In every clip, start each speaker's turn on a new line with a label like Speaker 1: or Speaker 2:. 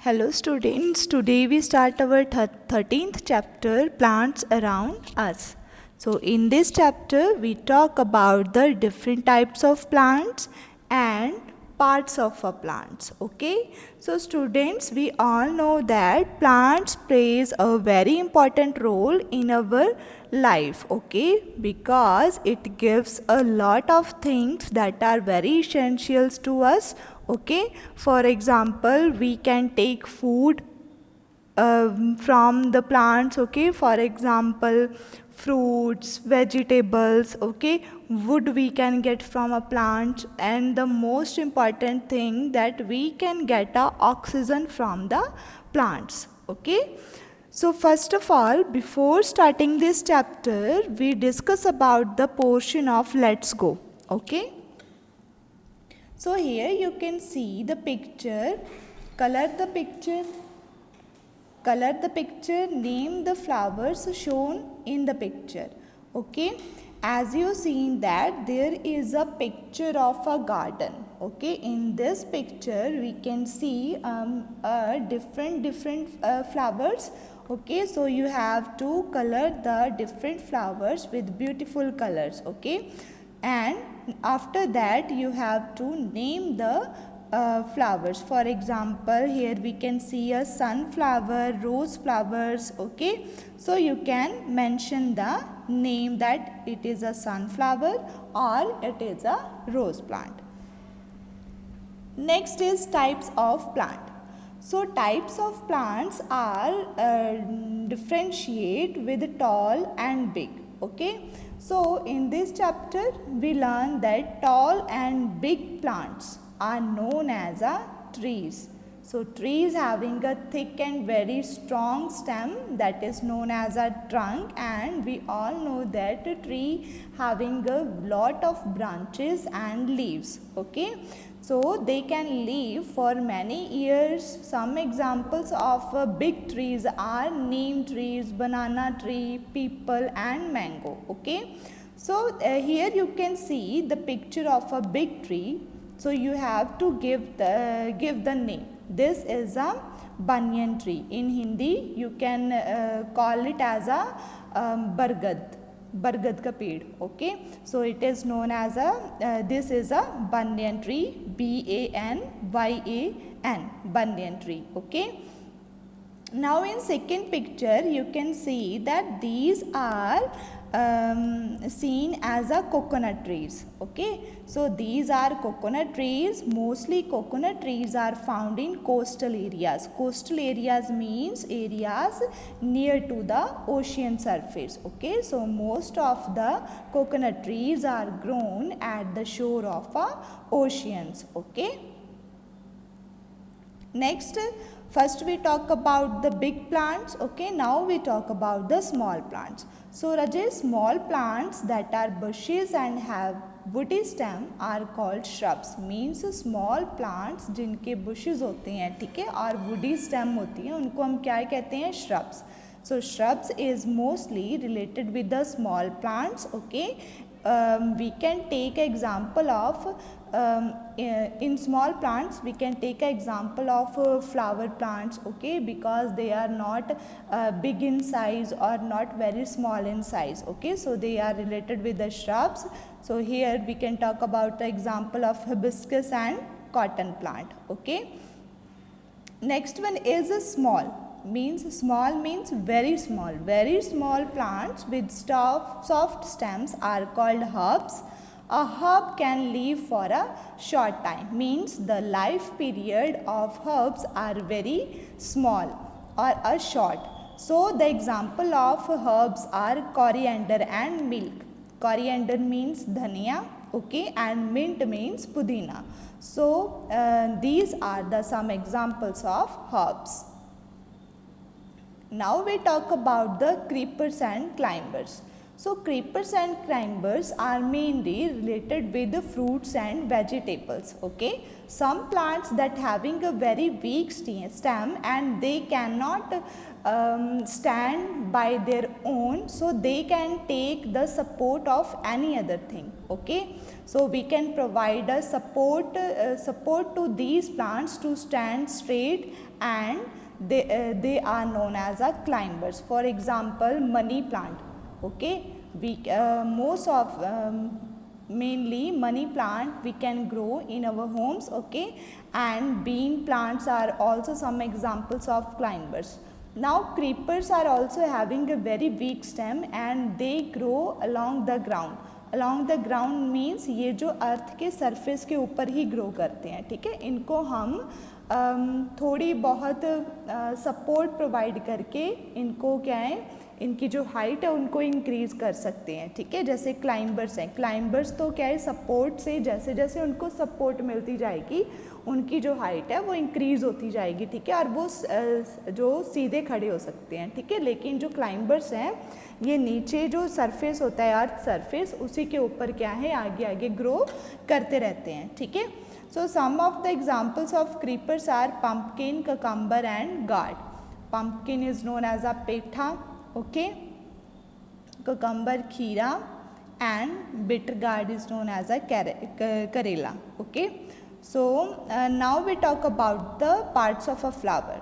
Speaker 1: Hello students, today we start our 13th chapter, Plants Around Us. So in this chapter we talk about the different types of plants and parts of a plants. Okay, so students, we all know that plants plays a very important role in our life, okay, because it gives a lot of things that are very essentials to us. Okay, for example, we can take food from the plants. Okay, for example, fruits, vegetables. Okay, wood we can get from a plant, and the most important thing that we can get oxygen from the plants. Okay, so first of all, before starting this chapter, we discuss about the portion of let's go. Okay, so here you can see the picture, color the picture, name the flowers shown in the picture. Okay, as you seen that there is a picture of a garden. Okay, in this picture we can see different flowers. Okay, so you have to color the different flowers with beautiful colors. Okay, and after that you have to name the flowers. For example, here we can see a sunflower, rose flowers. Okay, so you can mention the name that it is a sunflower or it is a rose plant. Next is types of plant. So types of plants are differentiate with tall and big. Okay, so in this chapter we learn that tall and big plants are known as trees. So trees having a thick and very strong stem, that is known as a trunk, and we all know that a tree having a lot of branches and leaves. Okay, so they can live for many years. Some examples of big trees are neem trees, banana tree, peepal and mango. Okay, so here you can see the picture of a big tree. So you have to give the name. This is a banyan tree. In Hindi you can call it as a bargad ka peed. Okay, so it is known as this is a banyan tree, banyan, banyan tree. Okay, now in second picture you can see that these are seen as a coconut trees. Okay, so these are coconut trees. Mostly coconut trees are found in coastal areas. Coastal areas means areas near to the ocean surface. Okay, so most of the coconut trees are grown at the shore of oceans. Okay, next, first we talk about the big plants. Okay, now we talk about the small plants. So Rajesh, small plants that are bushes and have woody stem are called shrubs. Means small plants जिनके bushes होते हैं, ठीक है, और woody stem होती हैं, उनको हम क्या कहते हैं? Shrubs. So shrubs is mostly related with the small plants. Okay, we can take example of in small plants we can take example of flower plants. Okay, because they are not big in size or not very small in size. Okay, so they are related with the shrubs. So here we can talk about the example of hibiscus and cotton plant. Okay, next one is a small means very small plants with soft stems are called herbs. A herb can live for a short time, means the life period of herbs are very small or a short. So the example of herbs are coriander and milk. Coriander means dhania, okay, and mint means pudina. So these are the some examples of herbs. Now we talk about the creepers and climbers. So creepers and climbers are mainly related with the fruits and vegetables. Okay, some plants that having a very weak stem and they cannot stand by their own, so they can take the support of any other thing. Okay, so we can provide a support to these plants to stand straight, and they are known as a climbers. For example, money plant. Okay, we mainly money plant we can grow in our homes. Okay, and bean plants are also some examples of climbers. Now creepers are also having a very weak stem and they grow along the ground. Along the ground means ये जो अर्थ के surface के ऊपर ही grow करते हैं. ठीक है, इनको हम थोड़ी बहुत सपोर्ट प्रोवाइड करके इनको क्या है, इनकी जो हाइट है उनको इंक्रीज़ कर सकते हैं. ठीक है, जैसे क्लाइंबर्स हैं. क्लाइंबर्स तो क्या है, सपोर्ट से जैसे जैसे उनको सपोर्ट मिलती जाएगी उनकी जो हाइट है वो इंक्रीज़ होती जाएगी. ठीक है, और वो जो सीधे खड़े हो सकते हैं. ठीक है, लेकिन जो क्लाइंबर्स हैं ये नीचे जो सरफेस होता है, अर्थ सरफेस, उसी के ऊपर क्या है, आगे आगे ग्रो करते रहते हैं. ठीक है, so some of the examples of creepers are pumpkin, cucumber and gourd. Pumpkin is known as a petha. Okay, cucumber kheera, and bitter gourd is known as a karela. Okay, so now we talk about the parts of a flower.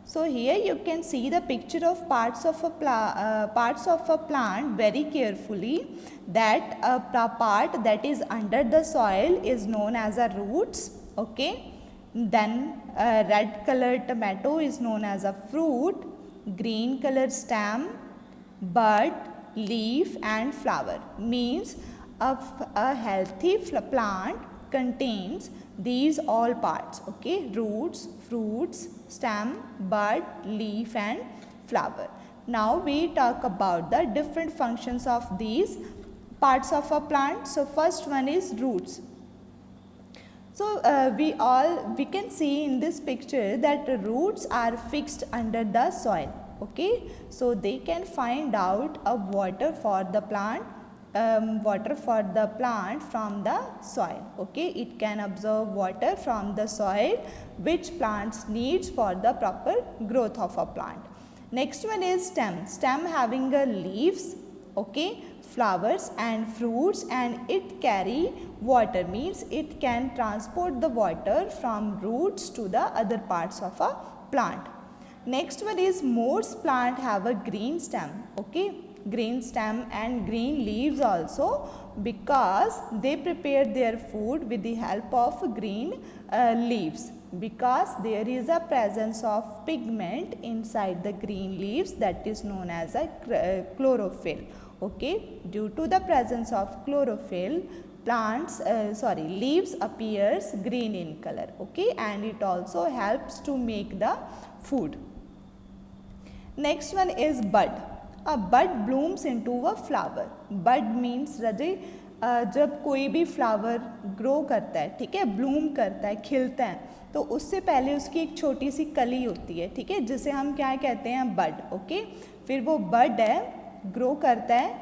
Speaker 1: So here you can see the picture of parts of a plant very carefully. That a part that is under the soil is known as a roots. Okay, then red colored tomato is known as a fruit. Green colored stem, bud, leaf and flower. Means a healthy plant contains these all parts. Okay, roots, fruits, stem, bud, leaf and flower. Now we talk about the different functions of these parts of a plant. So first one is roots. So we can see in this picture that the roots are fixed under the soil. Okay, so they can find out a water for the plant from the soil. Okay, it can absorb water from the soil which plants needs for the proper growth of a plant. Next one is stem. Stem having a leaves, okay, flowers and fruits, and it carry water, means it can transport the water from roots to the other parts of a plant. Next one is most plant have a green stem. Okay, green stem and green leaves also, because they prepare their food with the help of green leaves, because there is a presence of pigment inside the green leaves that is known as a chlorophyll. Okay, due to the presence of chlorophyll, leaves appears green in color. Okay, and it also helps to make the food. Next one is bud. A bud blooms into a flower. Bud means रजे जब कोई भी flower grow करता है, ठीक है, Bloom करता है, खिलता है, तो उससे पहले उसकी एक छोटी सी कली होती है. ठीक है, जिसे हम क्या कहते हैं, बड. ओके, फिर वो बड है, ग्रो करता है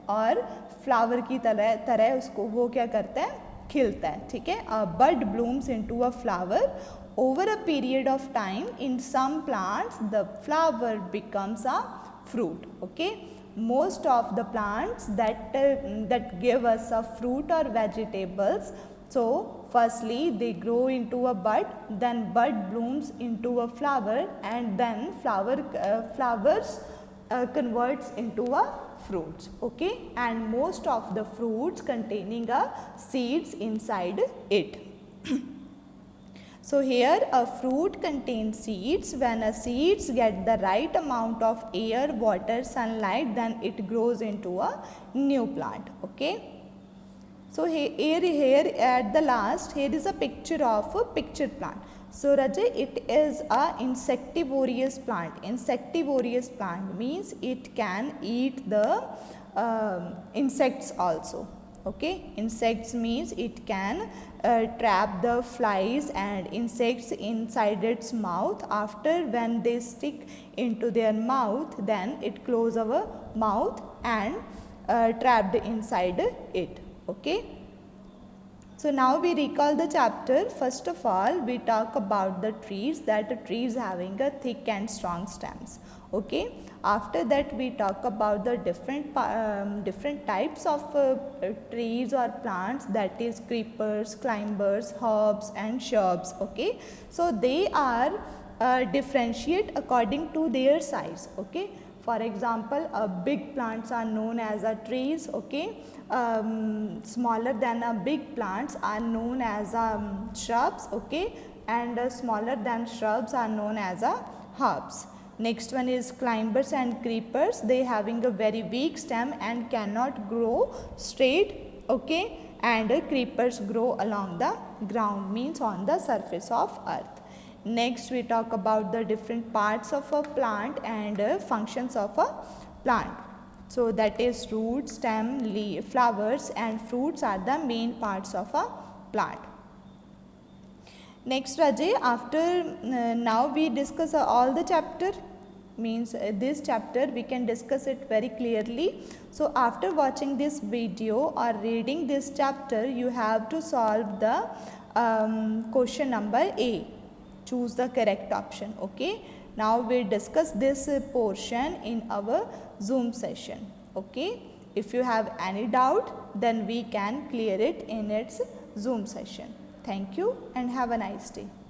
Speaker 1: और फ्लावर की तरह उसको वो क्या करता है, खिलता है. ठीक है, a bud blooms into a flower. Over a period of time, in some plants the flower becomes a fruit. Okay, most of the plants that give us a fruit or vegetables, so firstly they grow into a bud, then bud blooms into a flower, and then flowers converts into a fruits. Okay, and most of the fruits containing a seeds inside it. So here a fruit contains seeds. When a seeds get the right amount of air, water, sunlight, then it grows into a new plant. Okay, so here at the last, here is a picture of a picture plant. So Rajay, it is a insectivorous plant. Insectivorous plant means it can eat the insects also. Okay, insects means it can trap the flies and insects inside its mouth. After when they stick into their mouth, then it close our mouth and trapped inside it. Okay, So now we recall the chapter. First of all, we talk about the trees, that the trees having a thick and strong stems. Okay. After that, we talk about the different types of trees or plants, that is creepers, climbers, herbs and shrubs. Okay. So they are differentiate according to their size. Okay. For example, big plants are known as trees. Okay. Smaller than big plants are known as shrubs. Okay. And smaller than shrubs are known as herbs. Next one is climbers and creepers. They having a very weak stem and cannot grow straight. Okay. And creepers grow along the ground, means on the surface of earth. Next we talk about the different parts of a plant and functions of a plant. So that is root, stem, leaf, flowers and fruits are the main parts of a plant. Next Rajay, after now we discuss all the chapter, means this chapter we can discuss it very clearly. So after watching this video or reading this chapter, you have to solve the question number A. Choose the correct option. Okay. Now we discuss this portion in our Zoom session. Okay. If you have any doubt, then we can clear it in its Zoom session. Thank you and have a nice day.